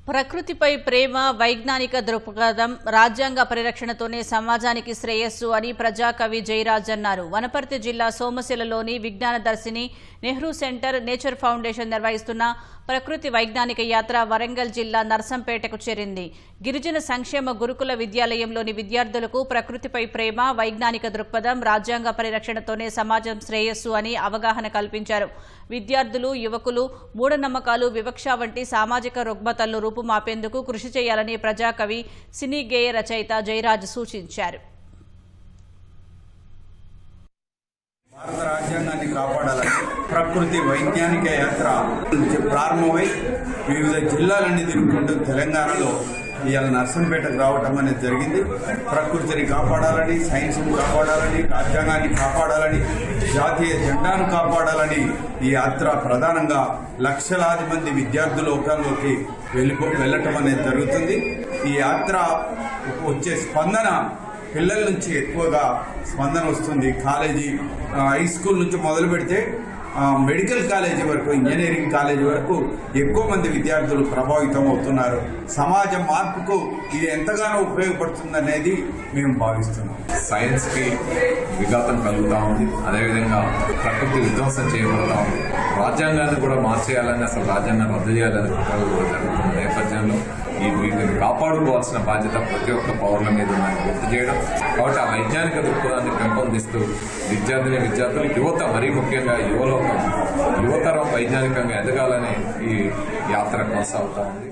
ప్రకృతిపై ప్రేమ, వైజ్ఞానిక దృక్పథం, రాజ్యాంగ పరిరక్షణతోనే సమాజానికి శ్రేయస్సు అని ప్రజాకవి జయరాజ్ అన్నారు. వనపర్తి జిల్లా సోమశిలలోని విజ్ఞాన దర్శిని నెహ్రూ సెంటర్, నేచర్ ఫౌండేషన్ నిర్వహిస్తున్న ప్రకృతి వైజ్ఞానిక యాత్ర వరంగల్ జిల్లా నర్సంపేటకు చేరింది. గిరిజన సంక్షేమ గురుకుల విద్యాలయంలోని విద్యార్థులకు ప్రకృతిపై ప్రేమ, వైజ్ఞానిక దృక్పథం, రాజ్యాంగ పరిరక్షణతోనే సమాజం శ్రేయస్సు అని అవగాహన కల్పించారు. విద్యార్థులు, యువకులు మూఢనమ్మకాలు, వివక్ష వంటి సామాజిక రుగ్మతలను రూపుమాపేందుకు కృషి చేయాలని ప్రజాకవి, సినీ గేయ రచయిత జయరాజ్ సూచించారు. భారత రాజ్యాంగాన్ని కాపాడాలని ప్రకృతి వైజ్ఞానిక యాత్ర ప్రారంభమై వివిధ జిల్లాలన్నీ తిరుగుకుంటూ తెలంగాణలో ఇవాళ నర్సంపేటకు రావటం అనేది జరిగింది. ప్రకృతిని కాపాడాలని, సైన్స్ను కాపాడాలని, రాజ్యాంగాన్ని కాపాడాలని, జాతీయ జెండాను కాపాడాలని ఈ యాత్ర ప్రధానంగా లక్షలాది మంది విద్యార్థుల లోకాల్లోకి వెళ్ళటం అనేది జరుగుతుంది. ఈ యాత్ర వచ్చే స్పందన పిల్లల నుంచి ఎక్కువగా స్పందన వస్తుంది. కాలేజీ, హై స్కూల్ నుంచి మొదలు పెడితే మెడికల్ కాలేజీ వరకు, ఇంజనీరింగ్ కాలేజీ వరకు ఎక్కువ మంది విద్యార్థులు ప్రభావితం అవుతున్నారు. సమాజ మార్పుకు ఇది ఎంతగానో ఉపయోగపడుతుందనేది మేము భావిస్తున్నాం. సైన్స్కి విఘాతం కలుగుతూ ఉంది, అదేవిధంగా ప్రకృతి విధ్వంసం చేయబడతా ఉంది. రాజ్యాంగాన్ని కూడా మార్చేయాలని, అసలు రాజ్యాంగాన్ని రద్దు చేయాలని జరుగుతున్న నేపథ్యంలో వీటిని కాపాడుకోవాల్సిన బాధ్యత ప్రతి ఒక్క పౌరుల మీద ఉందని గుర్తు చేయడం. కాబట్టి ఆ వైజ్ఞానిక దృక్పథాన్ని పెంపొందిస్తూ విద్యార్థులు, యువత, మరీ ముఖ్యంగా యువతరం వైజ్ఞానికంగా ఎదగాలని ఈ యాత్ర కొనసాగుతూ ఉంది.